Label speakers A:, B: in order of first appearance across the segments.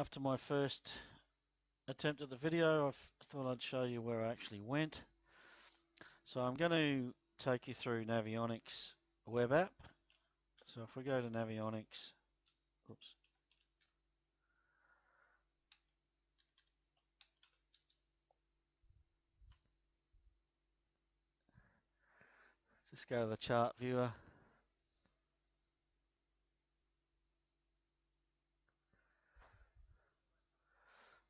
A: After my first attempt at the video, I thought I'd show you where I actually went. So I'm going to take you through Navionics web app. So if we go to Navionics, oops. Let's just go to the chart viewer.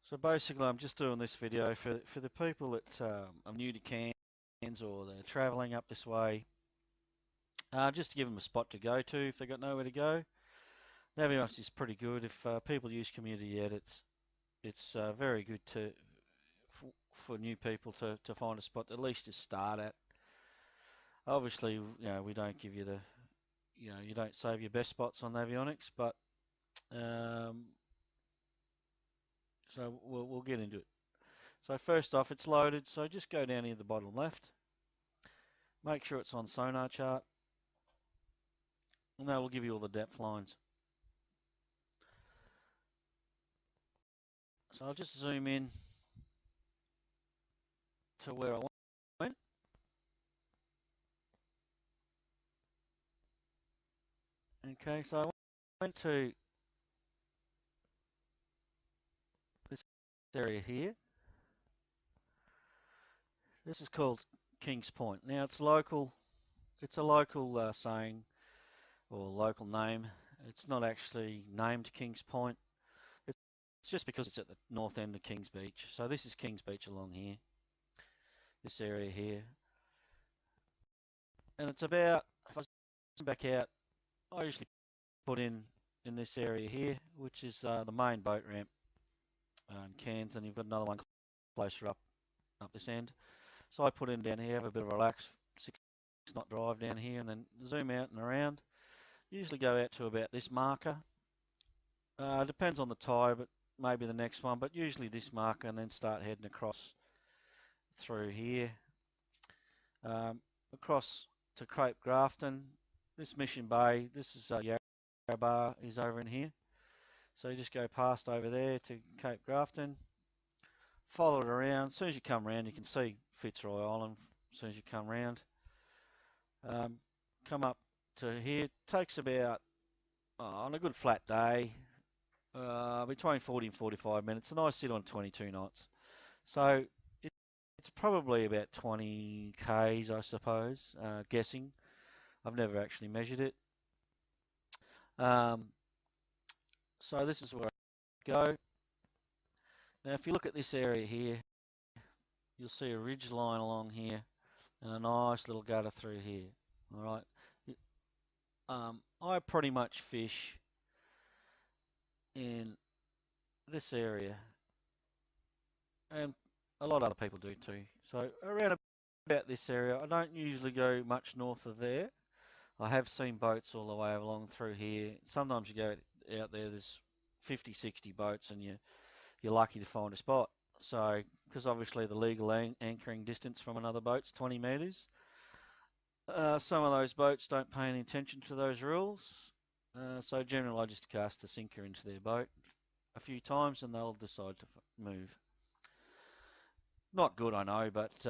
A: So basically I'm just doing this video for the people that are new to Cairns or they're travelling up this way, just to give them a spot to go to if they've got nowhere to go. Navionics is pretty good. If people use Community Edits, it's very good for new people to find a spot at least to start at. Obviously, we don't give you you don't save your best spots on Navionics, but so we'll get into it. So first off, it's loaded, so just go down here to the bottom left. Make sure it's on sonar chart, and that will give you all the depth lines. So I'll just zoom in to where I went. Okay, so I went to this area here. This is called Kings Point. Now it's local. It's a local saying or local name. It's not actually named Kings Point. It's just because it's at the north end of Kings Beach. So this is Kings Beach along here. This area here. And it's about, if I zoom back out, I usually put in this area here, which is the main boat ramp in Cairns, and you've got another one closer up this end. So I put in down here, have a bit of a relax, 6-knot drive down here, and then zoom out and around. Usually go out to about this marker. Depends on the tide, but maybe the next one, but usually this marker, and then start heading across through here, across to Cape Grafton. This Mission Bay, this is Yarra is over in here. So you just go past over there to Cape Grafton, follow it around. As soon as you come around, you can see Fitzroy Island. As soon as you come around, come up to here. It takes about, on a good flat day, between 40 and 45 minutes, and I sit on 22 knots. So it's probably about 20 k's, I suppose, guessing. I've never actually measured it. So this is where I go. Now if you look at this area here, you'll see a ridge line along here and a nice little gutter through here. Alright. I pretty much fish in this area, and a lot of other people do too. So around about this area, I don't usually go much north of there. I have seen boats all the way along through here. Sometimes you go out there, there's 50, 60 boats, and you're lucky to find a spot. So, because obviously the legal anchoring distance from another boat's 20 metres. Some of those boats don't pay any attention to those rules. So generally I just cast a sinker into their boat a few times and they'll decide to move. Not good, I know, but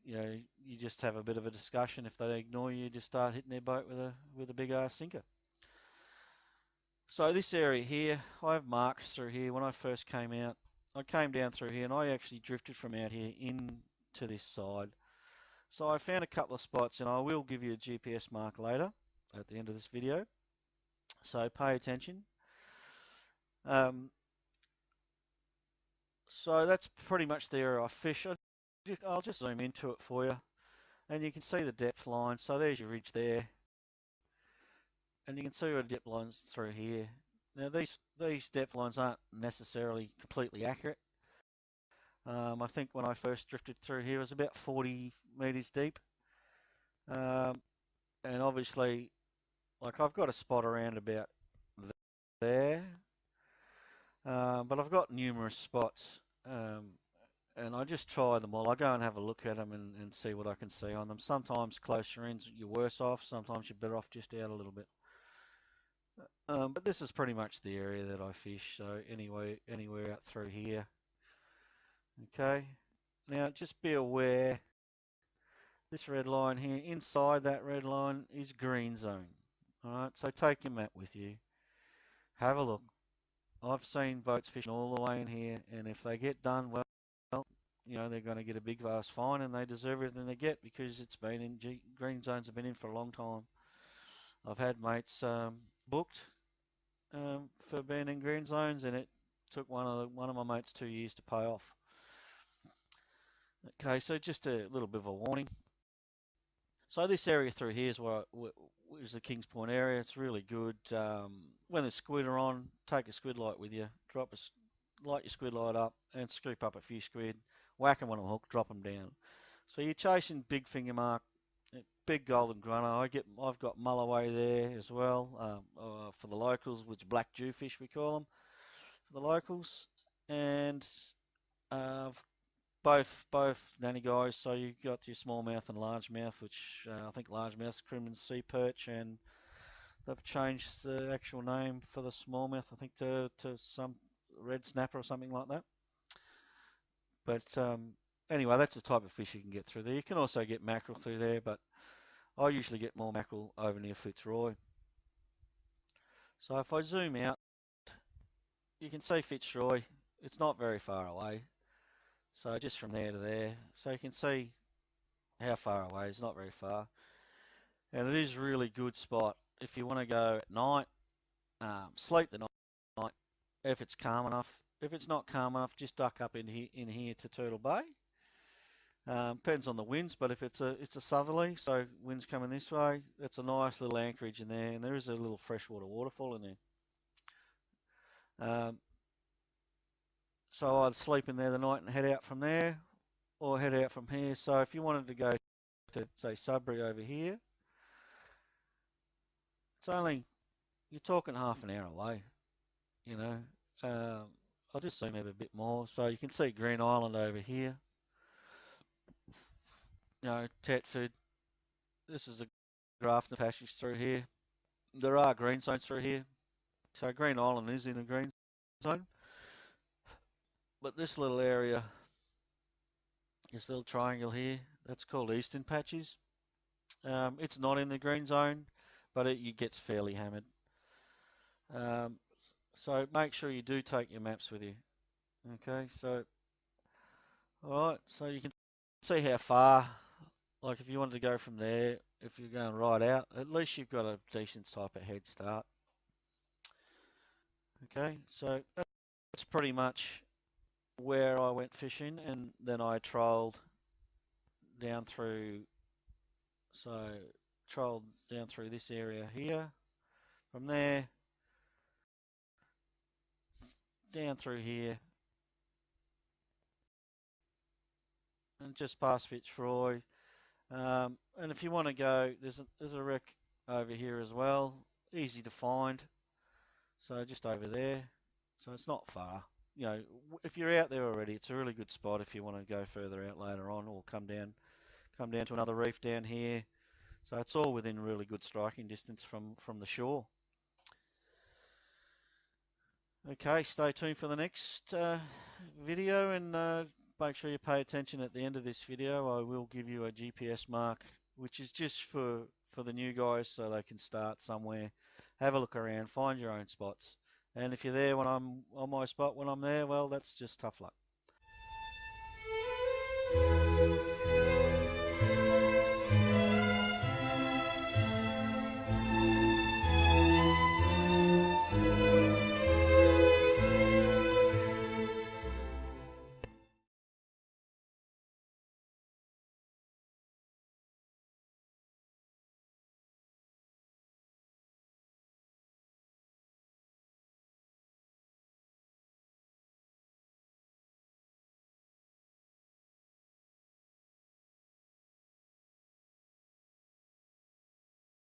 A: you just have a bit of a discussion. If they ignore you, just start hitting their boat with a big ass sinker. So this area here, I have marks through here. When I first came out, I came down through here and I actually drifted from out here into this side. So I found a couple of spots, and I will give you a GPS mark later at the end of this video. So pay attention. So that's pretty much the area I fish. I'll just zoom into it for you, and you can see the depth line. So there's your ridge there, and you can see where the depth lines through here. Now these depth lines aren't necessarily completely accurate. I think when I first drifted through here, it was about 40 meters deep, and obviously, like I've got a spot around about there, but I've got numerous spots. And I just try them all. I go and have a look at them and see what I can see on them. Sometimes closer in you're worse off, sometimes you're better off just out a little bit. But this is pretty much the area that I fish, so anywhere out through here. Okay. Now just be aware, this red line here, inside that red line is green zone. Alright, so take your map with you. Have a look. I've seen boats fishing all the way in here, and if they get done well, they're going to get a big vast fine, and they deserve everything they get because it's been in green zones have been in for a long time. I've had mates booked for being in green zones, and it took one of my mates 2 years to pay off. Okay, so just a little bit of a warning. So this area through here is the Kings Point area. It's really good. When there's squid are on, take a squid light with you. Light your squid light up and scoop up a few squid. Whack them on a hook, drop them down. So you're chasing big finger mark, big golden grunter. I've got mulloway there as well for the locals, which black jewfish we call them for the locals, and uh, both nanny guys. So you've got your smallmouth and largemouth, which I think largemouth's crimson sea perch, and they've changed the actual name for the smallmouth, I think, to some red snapper or something like that. But anyway, that's the type of fish you can get through there. You can also get mackerel through there, but I usually get more mackerel over near Fitzroy. So if I zoom out, you can see Fitzroy. It's not very far away. So just from there to there. So you can see how far away. It's not very far. And it is a really good spot if you want to go at night, sleep the night if it's calm enough. If it's not calm enough, just duck up in here to Turtle Bay. Depends on the winds, but if it's a southerly, so winds coming this way, it's a nice little anchorage in there, and there is a little freshwater waterfall in there. So I'd sleep in there the night and head out from there, or head out from here. So if you wanted to go to, say, Sudbury over here, you're talking half an hour away, you know. I'll just zoom out a bit more. So you can see Green Island over here. Tetford. This is a Grafton passage through here. There are green zones through here. So Green Island is in a green zone. But this little area, this little triangle here, that's called Eastern Patches. It's not in the green zone, but it gets fairly hammered. So make sure you do take your maps with you. Okay, so alright, so you can see how far, like if you wanted to go from there, if you're going right out, at least you've got a decent type of head start. Okay, so that's pretty much where I went fishing, and then I trolled down through, this area here, from there, down through here, and just past Fitzroy. And if you want to go, there's a wreck over here as well, easy to find. So just over there. So it's not far. If you're out there already, it's a really good spot if you want to go further out later on, or come down to another reef down here. So it's all within really good striking distance from the shore. Okay, stay tuned for the next video, and make sure you pay attention at the end of this video. I will give you a GPS mark, which is just for the new guys, so they can start somewhere, have a look around, find your own spots. And if you're there when I'm on my spot when I'm there, well, that's just tough luck.